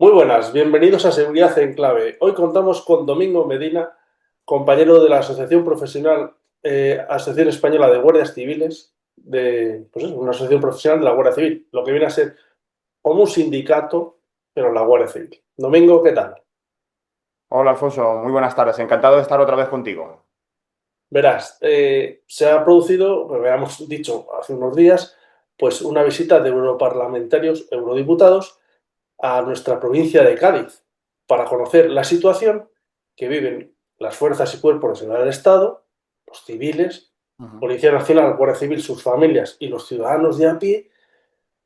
Muy buenas, bienvenidos a Seguridad en Clave. Hoy contamos con Domingo Medina, compañero de la Asociación Profesional, Asociación Española de Guardias Civiles, pues eso, una asociación profesional de la Guardia Civil, lo que viene a ser como un sindicato, pero en la Guardia Civil. Domingo, ¿qué tal? Hola Alfonso, muy buenas tardes. Encantado de estar otra vez contigo. Verás, se ha producido, como habíamos dicho hace unos días, pues una visita de europarlamentarios, eurodiputados, a nuestra provincia de Cádiz para conocer la situación que viven las fuerzas y cuerpos de seguridad del Estado, los civiles, Ujú. Policía Nacional, Guardia Civil, sus familias y los ciudadanos de a pie,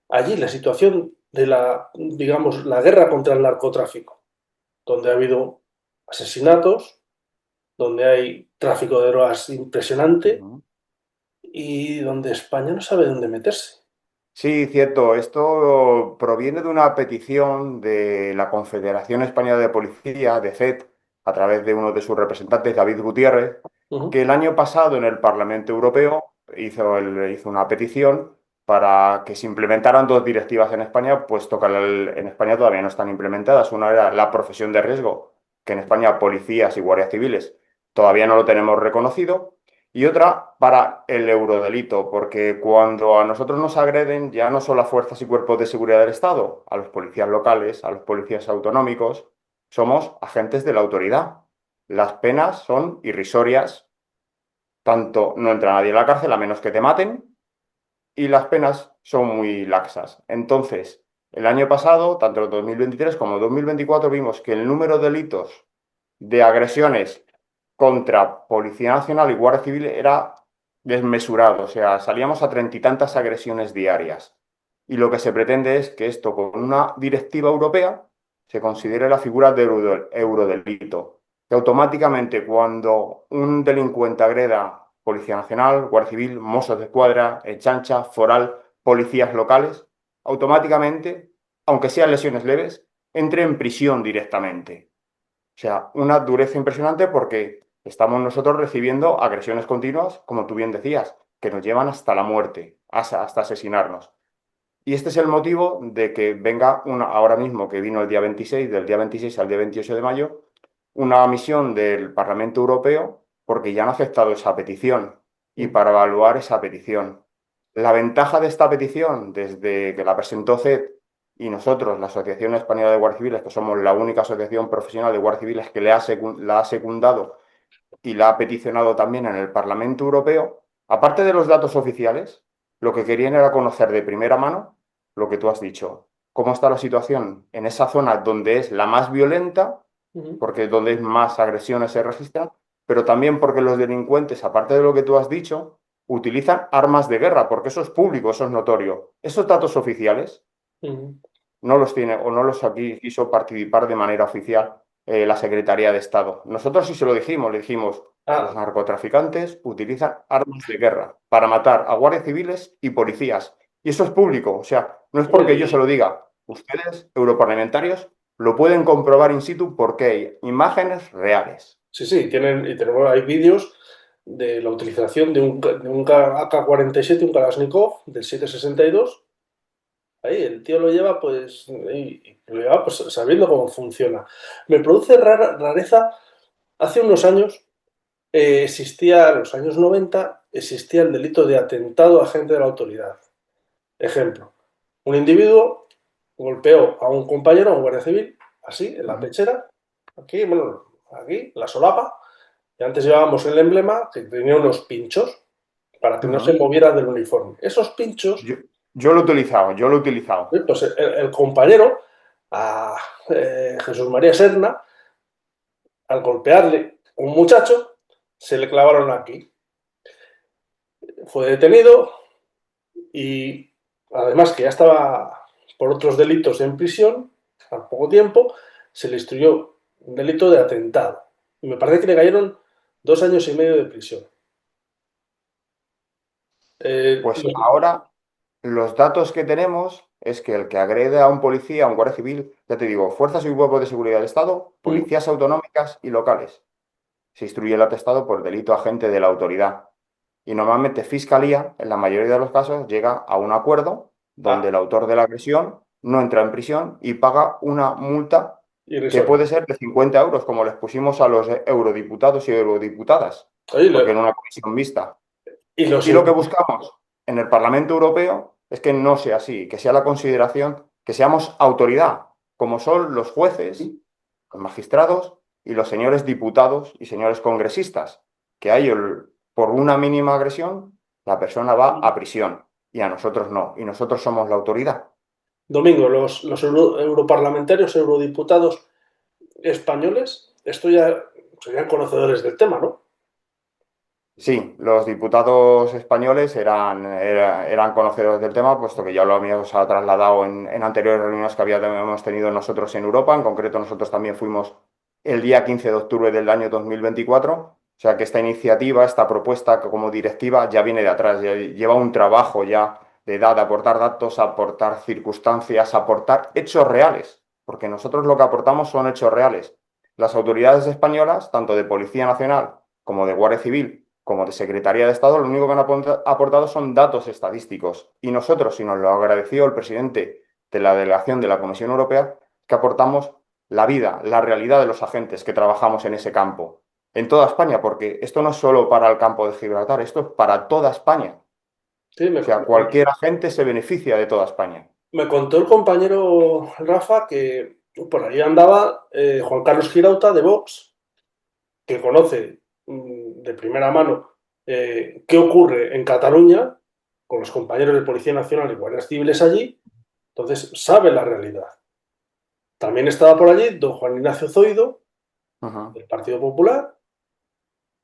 allí la situación de la, digamos, la guerra contra el narcotráfico, donde ha habido asesinatos, donde hay tráfico de drogas impresionante Ujú. y donde España no sabe dónde meterse. Sí, cierto. Esto proviene de una petición de la Confederación Española de Policía, de CET, a través de uno de sus representantes, David Gutiérrez, Uh -huh. que el año pasado en el Parlamento Europeo hizo una petición para que se implementaran dos directivas en España, puesto que en España todavía no están implementadas. Una era la profesión de riesgo, que en España policías y guardias civiles todavía no lo tenemos reconocido. Y otra para el eurodelito, porque cuando a nosotros nos agreden ya no son las fuerzas y cuerpos de seguridad del Estado, a los policías locales, a los policías autonómicos, somos agentes de la autoridad. Las penas son irrisorias, tanto no entra nadie en la cárcel a menos que te maten, y las penas son muy laxas. Entonces, el año pasado, tanto en 2023 como en 2024, vimos que el número de delitos de agresiones contra Policía Nacional y Guardia Civil era desmesurado, o sea, salíamos a treinta y tantas agresiones diarias. Y lo que se pretende es que esto, con una directiva europea, se considere la figura de eurodelito, que automáticamente cuando un delincuente agreda Policía Nacional, Guardia Civil, Mossos de Escuadra, Ertzaintza, Foral, policías locales, automáticamente, aunque sean lesiones leves, entre en prisión directamente. O sea, una dureza impresionante porque estamos nosotros recibiendo agresiones continuas, como tú bien decías, que nos llevan hasta la muerte, hasta asesinarnos. Y este es el motivo de que venga ahora mismo, que vino el día 26, del día 26 al día 28 de mayo, una misión del Parlamento Europeo, porque ya han aceptado esa petición Uh y -huh. para evaluar esa petición. La ventaja de esta petición, desde que la presentó CED y nosotros, la Asociación Española de Guardias Civiles, que somos la única asociación profesional de guardias civiles que la ha secundado y la ha peticionado también en el Parlamento Europeo, aparte de los datos oficiales, lo que querían era conocer de primera mano lo que tú has dicho, cómo está la situación en esa zona donde es la más violenta, Uh -huh. porque es donde más agresiones se registran, pero también porque los delincuentes, aparte de lo que tú has dicho, utilizan armas de guerra, porque eso es público, eso es notorio. Esos datos oficiales Uh -huh. no los tiene o no los aquí quiso participar de manera oficial la Secretaría de Estado. Nosotros sí se lo dijimos, le dijimos, los Ah, narcotraficantes utilizan armas de guerra para matar a guardias civiles y policías. Y eso es público, o sea, no es porque yo se lo diga. Ustedes, europarlamentarios, lo pueden comprobar in situ porque hay imágenes reales. sí, sí, y tenemos, hay vídeos de la utilización de un AK-47, un Kalashnikov del 7,62. Ahí, el tío lo lleva, pues, y lo lleva, pues, sabiendo cómo funciona. Me produce rareza, hace unos años existía, en los años 90 existía el delito de atentado a agente de la autoridad. Ejemplo, un individuo golpeó a un compañero, a un guardia civil, así, en la Ujú. pechera, aquí, bueno, aquí, la solapa. Y antes llevábamos el emblema que tenía unos pinchos para que no se Ujú. moviera del uniforme. Esos pinchos, Yo, yo lo he utilizado, yo lo he utilizado. pues el compañero, a Jesús María Serna, al golpearle un muchacho, se le clavaron aquí. Fue detenido y además que ya estaba por otros delitos en prisión, al poco tiempo, se le instruyó un delito de atentado. Y me parece que le cayeron 2 años y medio de prisión. Pues ahora los datos que tenemos es que el que agrede a un policía, a un guardia civil, ya te digo, fuerzas y cuerpos de seguridad del Estado, policías autonómicas y locales, se instruye el atestado por delito agente de la autoridad. Y normalmente Fiscalía, en la mayoría de los casos, llega a un acuerdo donde ah, el autor de la agresión no entra en prisión y paga una multa que irrisorio. puede ser de 50 euros, como les pusimos a los eurodiputados y eurodiputadas, Oye, porque en una comisión mixta. y los Y lo que buscamos en el Parlamento Europeo es que no sea así, que sea la consideración, que seamos autoridad, como son los jueces, los magistrados y los señores diputados y señores congresistas, que a ellos, por una mínima agresión, la persona va a prisión y a nosotros no, y nosotros somos la autoridad. Domingo, los europarlamentarios, eurodiputados españoles, esto ya serían conocedores del tema, ¿no? Sí, los diputados españoles eran conocedores del tema, puesto que ya lo habíamos trasladado en anteriores reuniones que habíamos tenido nosotros en Europa. En concreto, nosotros también fuimos el día 15 de octubre del año 2024. O sea que esta iniciativa, esta propuesta que como directiva ya viene de atrás, ya lleva un trabajo ya de edad, de aportar datos, aportar circunstancias, aportar hechos reales, porque nosotros lo que aportamos son hechos reales. Las autoridades españolas, tanto de Policía Nacional como de Guardia Civil, como de Secretaría de Estado, lo único que han aportado son datos estadísticos. Y nosotros, y nos lo agradeció el presidente de la delegación de la Comisión Europea, que aportamos la vida, la realidad de los agentes que trabajamos en ese campo, en toda España, porque esto no es solo para el campo de Gibraltar, esto es para toda España. Sí, O sea, cualquier agente se beneficia de toda España. me contó el compañero Rafa que por ahí andaba Juan Carlos Girauta de Vox, que conoce de primera mano qué ocurre en Cataluña con los compañeros de Policía Nacional y Guardias Civiles allí, entonces sabe la realidad. También estaba por allí don Juan Ignacio Zoido, Ujú. del Partido Popular.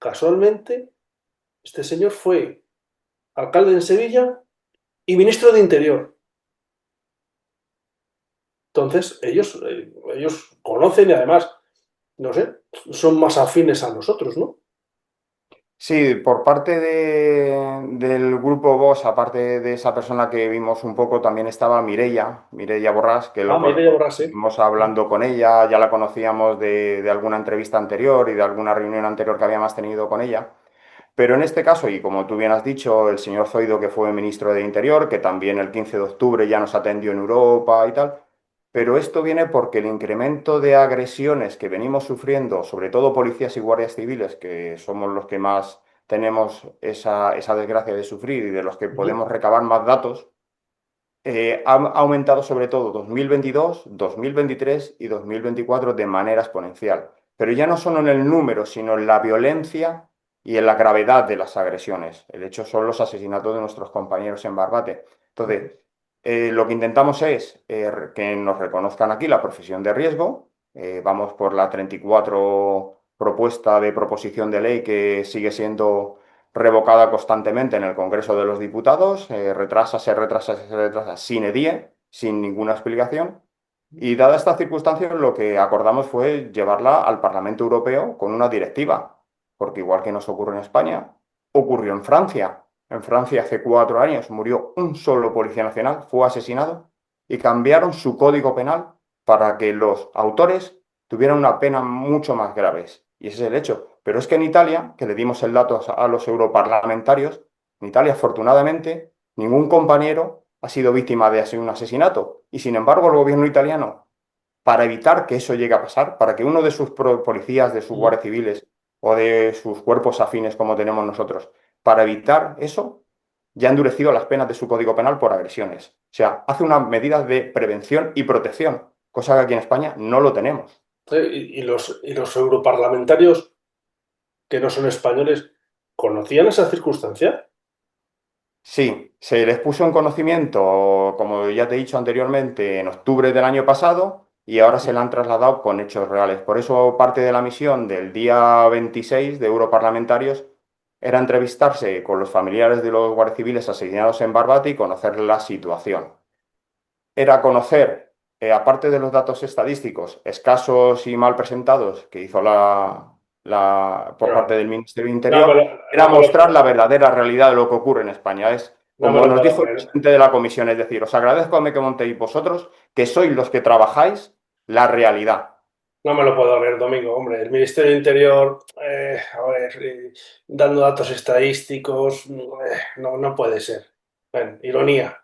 Casualmente, este señor fue alcalde en Sevilla y ministro de Interior. Entonces, ellos conocen y además, no sé, son más afines a nosotros, ¿no? Sí, por parte del grupo Vox, aparte de esa persona que vimos un poco, también estaba Mireia Borràs, que Ah, Mireia Borràs, sí. estuvimos hablando con ella, ya la conocíamos de alguna entrevista anterior y de alguna reunión anterior que habíamos tenido con ella. Pero en este caso, y como tú bien has dicho, el señor Zoido, que fue ministro de Interior, que también el 15 de octubre ya nos atendió en Europa y tal, pero esto viene porque el incremento de agresiones que venimos sufriendo, sobre todo policías y guardias civiles, que somos los que más tenemos esa desgracia de sufrir y de los que podemos recabar más datos, ha aumentado sobre todo 2022, 2023 y 2024 de manera exponencial. Pero ya no solo en el número, sino en la violencia y en la gravedad de las agresiones. El hecho son los asesinatos de nuestros compañeros en Barbate. Entonces, lo que intentamos es que nos reconozcan aquí la profesión de riesgo. Vamos por la 34 propuesta de proposición de ley que sigue siendo revocada constantemente en el Congreso de los Diputados, se retrasa sin edie, sin ninguna explicación. Y dada esta circunstancia, lo que acordamos fue llevarla al Parlamento Europeo con una directiva, porque igual que nos ocurre en España, ocurrió en Francia. En Francia hace 4 años murió un solo policía nacional, fue asesinado, y cambiaron su código penal para que los autores tuvieran una pena mucho más graves. Y ese es el hecho. Pero es que en Italia, que le dimos el dato a los europarlamentarios, en Italia, afortunadamente, ningún compañero ha sido víctima de un asesinato. Y sin embargo, el gobierno italiano, para evitar que eso llegue a pasar, para que uno de sus policías, de sus guardias civiles o de sus cuerpos afines como tenemos nosotros, para evitar eso, ya ha endurecido las penas de su Código Penal por agresiones. O sea, hace unas medidas de prevención y protección, cosa que aquí en España no lo tenemos. Y los europarlamentarios que no son españoles conocían esa circunstancia. Sí, se les puso en conocimiento, como ya te he dicho anteriormente, en octubre del año pasado y ahora se le han trasladado con hechos reales. Por eso parte de la misión del día 26 de europarlamentarios era entrevistarse con los familiares de los guardias civiles asesinados en Barbate y conocer la situación. Era conocer, aparte de los datos estadísticos escasos y mal presentados que hizo por parte No, del Ministerio de no me Interior, lo, era no me lo, mostrar la verdadera realidad de lo que ocurre en España. Es no me como lo nos puedo dijo el creer. presidente de la comisión, es decir, os agradezco a que montéis vosotros, que sois los que trabajáis la realidad. No me lo puedo creer, Domingo. Hombre, el Ministerio del Interior, a ver, dando datos estadísticos, no, no puede ser. Bueno, ironía.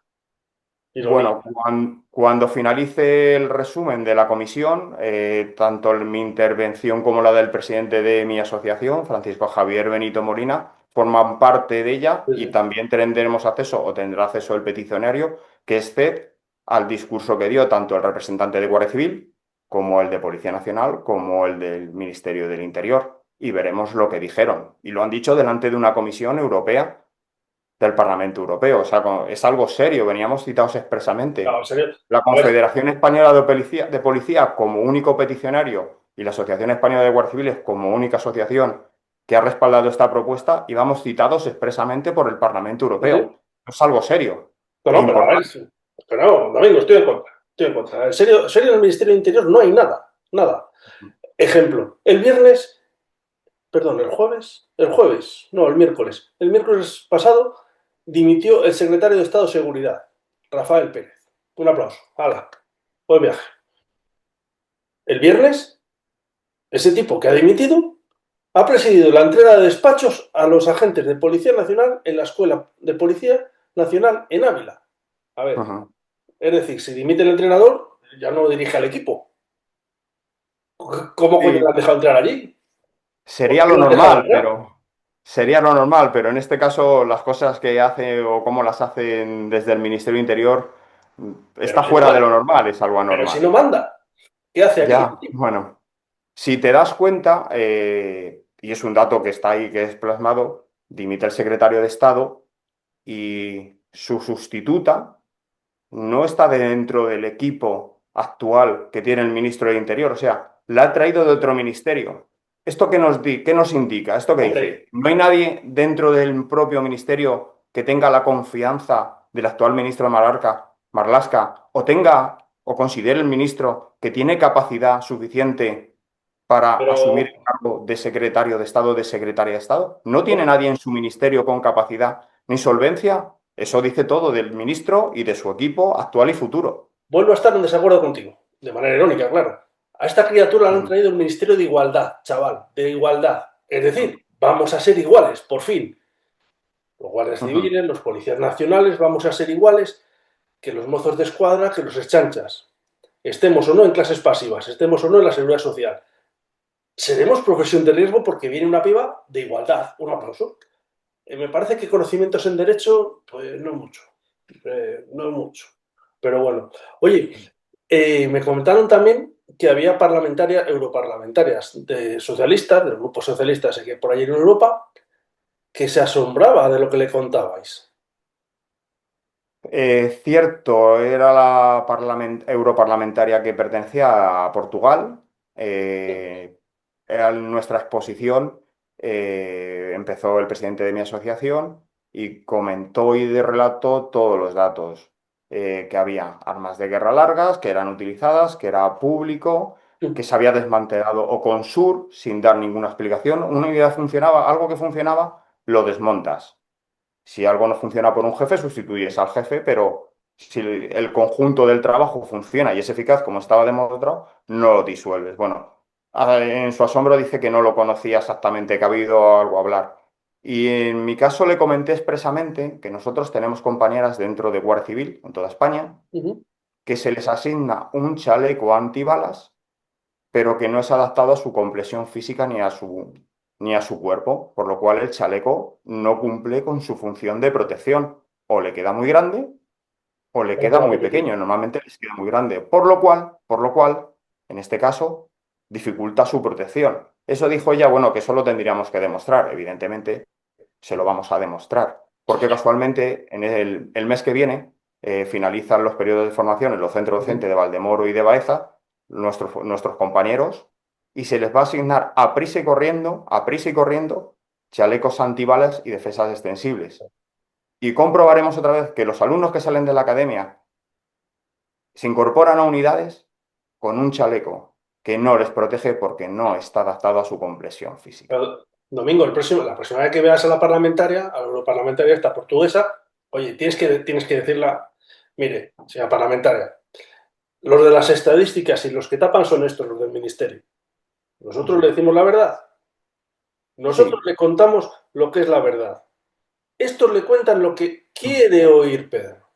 Ironía. Bueno, cuando finalice el resumen de la comisión, tanto mi intervención como la del presidente de mi asociación, Francisco Javier Benito Molina, forman parte de ella Sí, y sí. también tendremos acceso o tendrá acceso el peticionario, que es CED, al discurso que dio tanto el representante de Guardia Civil como el de Policía Nacional, como el del Ministerio del Interior. Y veremos lo que dijeron. Y lo han dicho delante de una comisión europea del Parlamento Europeo. O sea, es algo serio, veníamos citados No, expresamente. en serio. La A ver, Confederación Española de Policía como único peticionario y la Asociación Española de Guardias Civiles como única asociación que ha respaldado esta propuesta, íbamos citados expresamente por el Parlamento sí, sí. Europeo. Es algo serio No, e no, pero a ver, importante. sí. Pero no, Domingo, estoy en contra. Estoy en contra. En serio, en el Ministerio del Interior no hay nada. Nada. Ejemplo, el viernes, perdón, el jueves, no, el miércoles pasado dimitió el secretario de Estado de Seguridad, Rafael Pérez. Un aplauso. Hala, buen viaje. El viernes, ese tipo que ha dimitido ha presidido la entrega de despachos a los agentes de Policía Nacional en la Escuela de Policía Nacional en Ávila. A ver, Ujú. es decir, si dimite el entrenador, ya no dirige al equipo. ¿Cómo coño le Sí, han dejado entrar allí? ¿Por sería qué lo le han dejado normal, entrar? pero en este caso las cosas que hace o cómo las hacen desde el Ministerio Interior Pero está si no, fuera de lo normal, es algo pero si anormal. no manda, ¿qué hace aquí? Ya, bueno, si te das cuenta, y es un dato que está ahí, que es plasmado, dimite el secretario de Estado y su sustituta no está dentro del equipo actual que tiene el ministro de Interior, o sea, la ha traído de otro ministerio. ¿Esto qué nos indica? ¿Esto qué Hombre, dice? ¿No hay nadie dentro del propio ministerio que tenga la confianza del actual ministro Marlaska, o tenga o considere el ministro que tiene capacidad suficiente para asumir el pero cargo de secretario de Estado o de secretaria de Estado? ¿No tiene bueno, nadie en su ministerio con capacidad ni solvencia? Eso dice todo del ministro y de su equipo actual y futuro. vuelvo a estar en desacuerdo contigo, de manera irónica, claro. A esta criatura le han Ujú, traído el Ministerio de Igualdad, chaval, de igualdad. Es ujú, decir, vamos a ser iguales, por fin. Los guardias ujú. civiles, los policías nacionales, vamos a ser iguales que los mozos de escuadra, que los exchanchas. Estemos o no en clases pasivas, estemos o no en la seguridad social. Seremos profesión de riesgo porque viene una piba de igualdad. Un aplauso. Me parece que conocimientos en derecho, pues no mucho. No mucho. Pero bueno. Oye, me comentaron también que había europarlamentarias de socialistas, del grupo socialista ese que por allí en Europa, que se asombraba de lo que le contabais. Cierto, era la europarlamentaria que pertenecía a Portugal. Era nuestra exposición. Empezó el presidente de mi asociación y comentó y relató todos los datos. Que había armas de guerra largas, que eran utilizadas, que era público, que se había desmantelado Oconsur sin dar ninguna explicación. Una unidad funcionaba, algo que funcionaba, lo desmontas. Si algo no funciona por un jefe, sustituyes al jefe, pero si el conjunto del trabajo funciona y es eficaz, como estaba demostrado, no lo disuelves. Bueno, en su asombro dice que no lo conocía exactamente, que ha habido algo a hablar. Y en mi caso le comenté expresamente que nosotros tenemos compañeras dentro de Guardia Civil, en toda España, Uh-huh. que se les asigna un chaleco antibalas pero que no es adaptado a su complexión física ni a su cuerpo, por lo cual el chaleco no cumple con su función de protección. O le queda muy grande o le Le queda queda muy pequeñito. pequeño. Normalmente les queda muy grande, por lo cual, en este caso, dificulta su protección. Eso dijo ella, bueno, que eso lo tendríamos que demostrar. Evidentemente, se lo vamos a demostrar, porque casualmente en el mes que viene finalizan los periodos de formación en los centros Uh-huh. docentes de Valdemoro y de Baeza, nuestros compañeros, y se les va a asignar a prisa y corriendo, chalecos antibalas y defensas extensibles. Y comprobaremos otra vez que los alumnos que salen de la academia se incorporan a unidades con un chaleco que no les protege porque no está adaptado a su complexión física. Domingo, la próxima vez que veas a la europarlamentaria esta portuguesa, oye, tienes que decirla, mire, señora parlamentaria, los de las estadísticas y los que tapan son estos, los del ministerio. Nosotros le Ujú. decimos la verdad, nosotros Sí, le contamos lo que es la verdad. Estos le cuentan lo que quiere oír Pedro.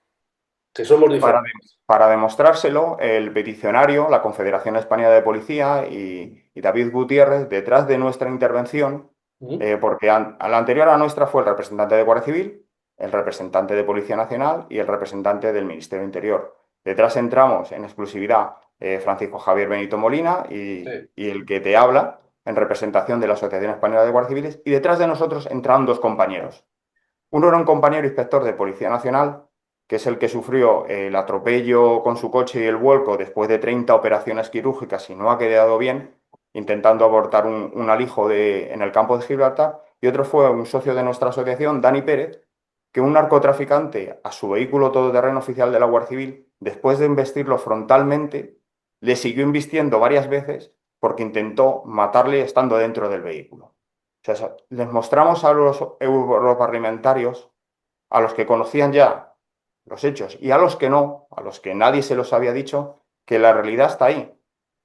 que somos Para, diferentes. para demostrárselo, el peticionario, la Confederación Española de Policía y David Gutiérrez, detrás de nuestra intervención, ¿Mm? porque a la anterior a nuestra fue el representante de Guardia Civil, el representante de Policía Nacional y el representante del Ministerio del Interior. Detrás entramos en exclusividad Francisco Javier Benito Molina Sí. y el que te habla en representación de la Asociación Española de Guardias Civiles, y detrás de nosotros entraron dos compañeros. Uno era un compañero inspector de Policía Nacional, que es el que sufrió el atropello con su coche y el vuelco después de 30 operaciones quirúrgicas y no ha quedado bien, intentando abortar un alijo en el campo de Gibraltar. Y otro fue un socio de nuestra asociación, Dani Pérez, que un narcotraficante a su vehículo todoterreno oficial de la Guardia Civil, después de embestirlo frontálmente, le siguió embistiendo varias veces porque intentó matarle estando dentro del vehículo. O sea, les mostramos a los europarlamentarios, a los que conocían ya los hechos y a los que no, a los que nadie se los había dicho, que la realidad está ahí,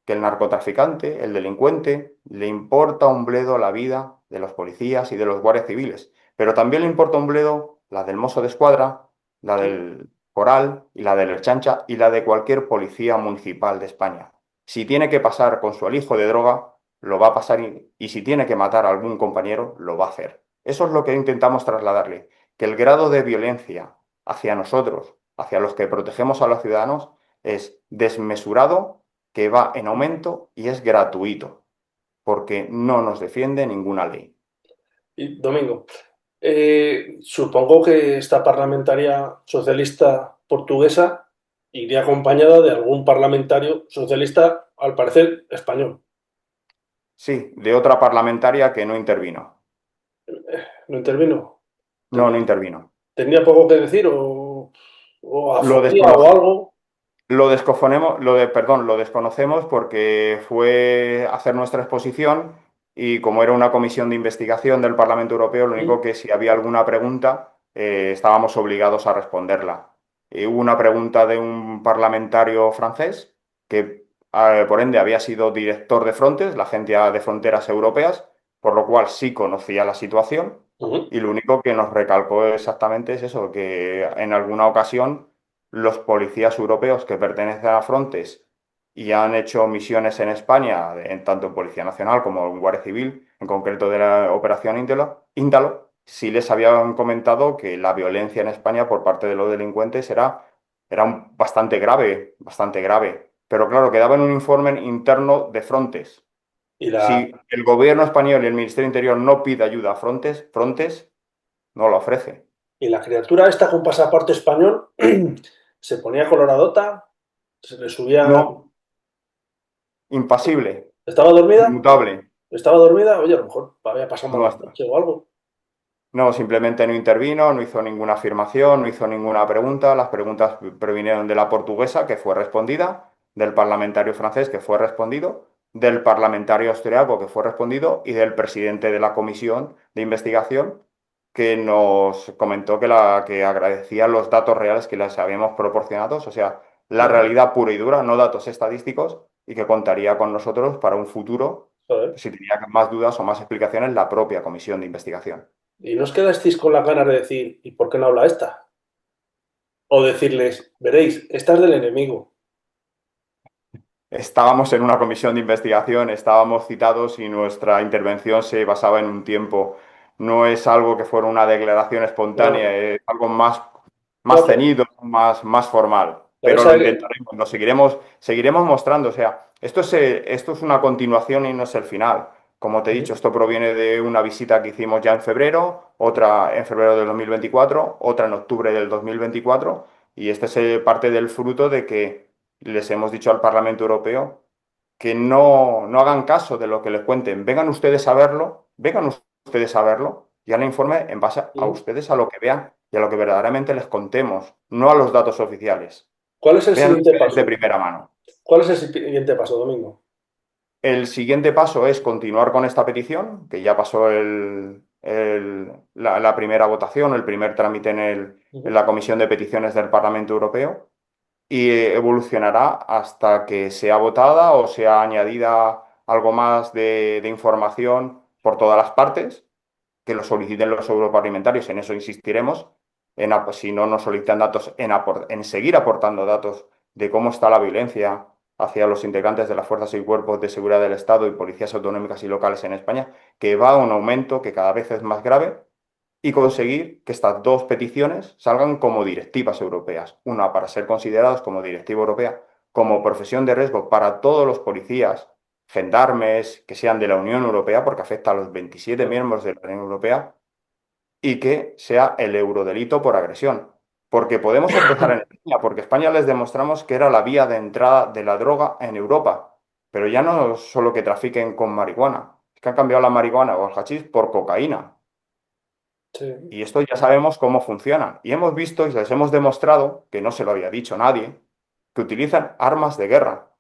que el narcotraficante, el delincuente, le importa un bledo la vida de los policías y de los guardias civiles, pero también le importa un bledo la del mozo de escuadra, la del foral y la del Erchancha y la de cualquier policía municipal de España. Si tiene que pasar con su alijo de droga, lo va a pasar y si tiene que matar a algún compañero, lo va a hacer. Eso es lo que intentamos trasladarle, que el grado de violencia hacia nosotros, hacia los que protegemos a los ciudadanos, es desmesurado, que va en aumento y es gratuito, porque no nos defiende ninguna ley. Y Domingo, supongo que esta parlamentaria socialista portuguesa iría acompañada de algún parlamentario socialista, al parecer español. Sí, de otra parlamentaria que no intervino. ¿No intervino? No, ¿Tenía, no intervino. tenía poco que decir o Lo afogía o desconoce. algo? Lo desconocemos porque fue a hacer nuestra exposición y como era una comisión de investigación del Parlamento Europeo, lo ¿Mm? único que si había alguna pregunta estábamos obligados a responderla. Hubo una pregunta de un parlamentario francés que por ende había sido director de Frontex, la Agencia de Fronteras Europeas, por lo cual sí conocía la situación Ujú. y lo único que nos recalcó exactamente es eso, que en alguna ocasión los policías europeos que pertenecen a Frontex y han hecho misiones en España, tanto en Policía Nacional como en Guardia Civil, en concreto de la Operación Índalo, sí les habían comentado que la violencia en España por parte de los delincuentes era bastante grave, bastante grave. Pero claro, quedaba en un informe interno de Frontex. Y la, Si el gobierno español y el Ministerio del Interior no pide ayuda a Frontex, Frontex no la ofrece. y la criatura esta con pasaporte español se ponía coloradota, se le subía. No, impasible, ¿Estaba dormida? inmutable. ¿Estaba dormida? Oye, a lo mejor había pasado No, mala noche o algo. no, simplemente no intervino, no hizo ninguna afirmación, no hizo ninguna pregunta. Las preguntas provinieron de la portuguesa, que fue respondida, del parlamentario francés, que fue respondido, del parlamentario austriaco, que fue respondido, y del presidente de la comisión de investigación, que nos comentó que agradecía los datos reales que les habíamos proporcionado, o sea, la Ujú. realidad pura y dura, no datos estadísticos, y que contaría con nosotros para un futuro, Joder. si tenía más dudas o más explicaciones, la propia comisión de investigación. ¿Y no os quedasteis con la ganas de decir, ¿y por qué no habla esta? O decirles, veréis, esta es del enemigo. Estábamos en una comisión de investigación, estábamos citados y nuestra intervención se basaba en un tiempo. No es algo que fuera una declaración No, espontánea, es algo más no, pero, ceñido, más formal. pero Pero esa, lo intentaremos, seguiremos mostrando. O sea, esto es una continuación y no es el final. Como te he dicho, esto proviene de una visita que hicimos ya en febrero, otra en febrero del 2024, otra en octubre del 2024, y este es parte del fruto de que les hemos dicho al Parlamento Europeo que no hagan caso de lo que les cuenten. Vengan ustedes a verlo y al informe en base a ustedes, a lo que vean y a lo que verdaderamente les contemos, no a los datos oficiales. ¿cuál es el Vean siguiente ustedes de paso? primera mano. ¿Cuál es el siguiente paso, Domingo? El siguiente paso es continuar con esta petición, que ya pasó la primera votación, el primer trámite en Ujú. la Comisión de Peticiones del Parlamento Europeo y evolucionará hasta que sea votada o sea añadida algo más de información por todas las partes, que lo soliciten los europarlamentarios, en eso insistiremos, si no nos solicitan datos, en seguir aportando datos de cómo está la violencia hacia los integrantes de las fuerzas y cuerpos de seguridad del Estado y policías autonómicas y locales en España, que va a un aumento que cada vez es más grave, y conseguir que estas dos peticiones salgan como directivas europeas. Una para ser considerados como directiva europea, como profesión de riesgo para todos los policías, gendarmes que sean de la Unión Europea, porque afecta a los 27 Claro. miembros de la Unión Europea, y que sea el eurodelito por agresión. Porque podemos empezar en España, porque España les demostramos que era la vía de entrada de la droga en Europa. Pero ya no solo que trafiquen con marihuana, es que han cambiado la marihuana o el hachís por cocaína. Sí. Y esto ya sabemos cómo funciona. Y hemos visto y les hemos demostrado, que no se lo había dicho nadie, que utilizan armas de guerra.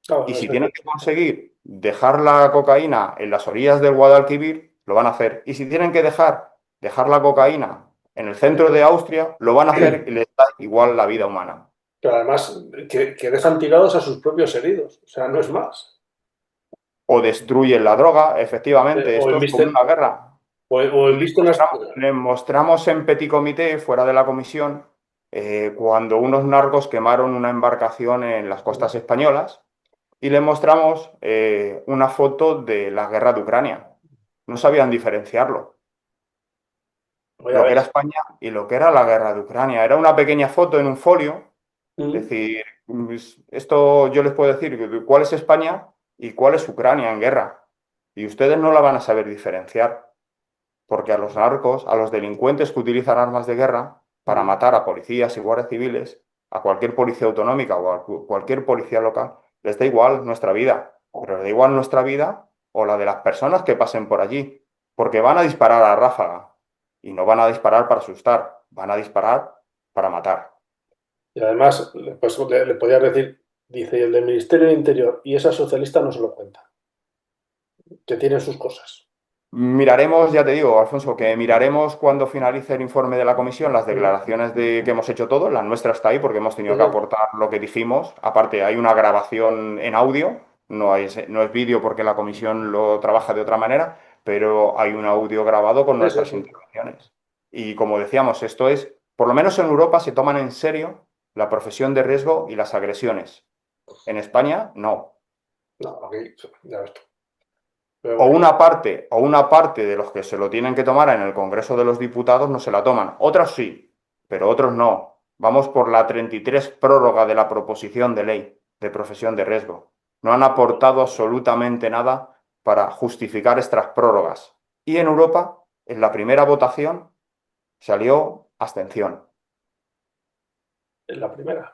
Ah, Y bueno, si es tienen verdad. que conseguir dejar la cocaína en las orillas del Guadalquivir, lo van a hacer. Y si tienen que dejar la cocaína en el centro de Austria, lo van a hacer y les da igual la vida humana. Pero además que dejan tirados a sus propios heridos, o sea, no es más. O destruyen la droga, efectivamente, O esto es como embisten, una guerra. o embisten las... Le mostramos en Petit Comité, fuera de la comisión, cuando unos narcos quemaron una embarcación en las costas españolas y le mostramos una foto de la guerra de Ucrania. No sabían diferenciarlo, Voy a lo que ver. era España y lo que era la guerra de Ucrania. Era una pequeña foto en un folio, es Mm. decir, esto yo les puedo decir cuál es España y cuál es Ucrania en guerra. Y ustedes no la van a saber diferenciar. Porque a los narcos, a los delincuentes que utilizan armas de guerra para Mm. matar a policías y guardias civiles, a cualquier policía autonómica o a cualquier policía local, les da igual nuestra vida, pero les da igual nuestra vida o la de las personas que pasen por allí, porque van a disparar a ráfaga y no van a disparar para asustar, van a disparar para matar. Y además, pues, le podías decir, dice el del Ministerio del Interior, y esa socialista no se lo cuenta, que tiene sus cosas. Miraremos, ya te digo, Alfonso, que miraremos cuando finalice el informe de la comisión las Mm. declaraciones que hemos hecho todos. La nuestra está ahí porque hemos Sí, tenido que sí. aportar lo que dijimos. Aparte, hay una grabación en audio, no es vídeo porque la comisión lo trabaja de otra manera, pero hay un audio grabado con Sí, sí, nuestras sí. intervenciones. Y como decíamos, esto es, por lo menos en Europa se toman en serio la profesión de riesgo y las agresiones. En España, no. No, aquí, ya ves tú. O Pero una parte de los que se lo tienen que tomar en el Congreso de los Diputados no se la toman. Otros sí, pero otros no. Vamos por la 33 prórroga de la proposición de ley de profesión de riesgo. No han aportado absolutamente nada para justificar estas prórrogas. Y en Europa, en la primera votación, salió abstención. es la primera.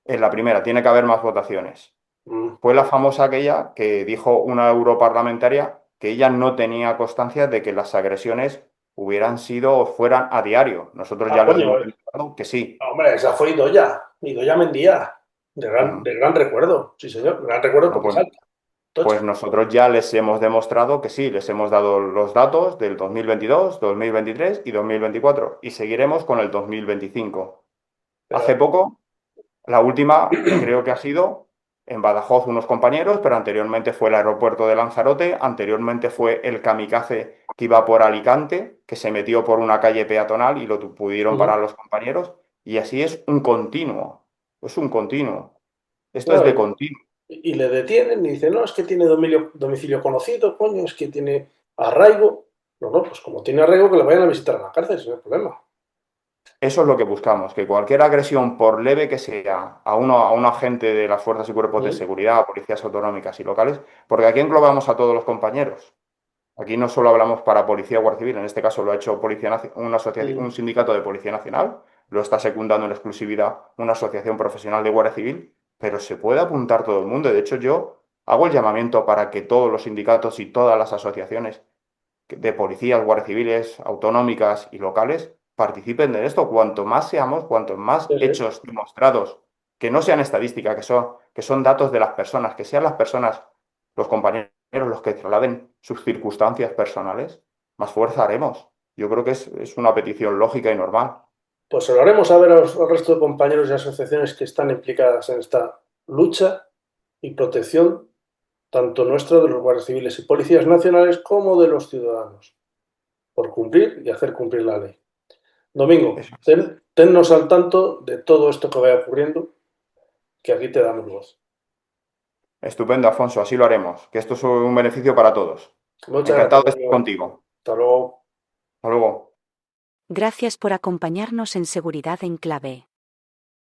En la primera, tiene que haber más votaciones. Mm. Fue la famosa aquella que dijo una europarlamentaria que ella no tenía constancia de que las agresiones hubieran sido o fueran a diario. Nosotros Ah, ya les coño, hemos demostrado que sí. hombre, esa fue Idoia, Idoia Mendía, Ujú. de gran recuerdo, sí señor, gran recuerdo Bueno, porque pues, salta, tocha. pues nosotros ya les hemos demostrado que sí, les hemos dado los datos del 2022, 2023 y 2024 y seguiremos con el 2025. Hace Pero, poco la última creo que ha sido en Badajoz unos compañeros, pero anteriormente fue el aeropuerto de Lanzarote, anteriormente fue el kamikaze que iba por Alicante, que se metió por una calle peatonal y lo pudieron parar mm, los compañeros, y así es un continuo, esto es no, de continuo. y le detienen y dicen, no, es que tiene domicilio conocido, coño, es que tiene arraigo. No, no, pues como tiene arraigo, que le vayan a visitar a la cárcel, sin problema. Eso es lo que buscamos, que cualquier agresión, por leve que sea, a un agente de las fuerzas y cuerpos de Mm, seguridad, policías autonómicas y locales, porque aquí englobamos a todos los compañeros. Aquí no solo hablamos para Policía o Guardia Civil, en este caso lo ha hecho un mm, sindicato de Policía Nacional, lo está secundando en exclusividad una asociación profesional de Guardia Civil, pero se puede apuntar todo el mundo. De hecho, yo hago el llamamiento para que todos los sindicatos y todas las asociaciones de policías, guardias civiles, autonómicas y locales participen de esto. Cuanto más seamos, cuanto más sí, sí. hechos demostrados, que no sean estadísticas, que son datos de las personas, que sean las personas, los compañeros, los que trasladen sus circunstancias personales, más fuerza haremos. Yo creo que es una petición lógica y normal. Pues se lo haremos saber al resto de compañeros y asociaciones que están implicadas en esta lucha y protección, tanto nuestra de los guardias civiles y policías nacionales como de los ciudadanos, por cumplir y hacer cumplir la ley. Domingo, Eso. tennos al tanto de todo esto que vaya ocurriendo, que aquí te damos voz. Estupendo, Afonso, así lo haremos, que esto es un beneficio para todos. Muchas Encantado gracias, de estar Domingo. contigo. Hasta luego. Hasta luego. Gracias por acompañarnos en Seguridad en Clave.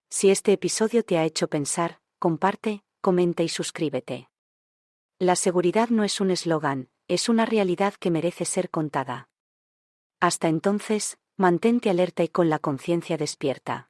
Si este episodio te ha hecho pensar, comparte, comenta y suscríbete. La seguridad no es un eslogan, es una realidad que merece ser contada. Hasta entonces, mantente alerta y con la conciencia despierta.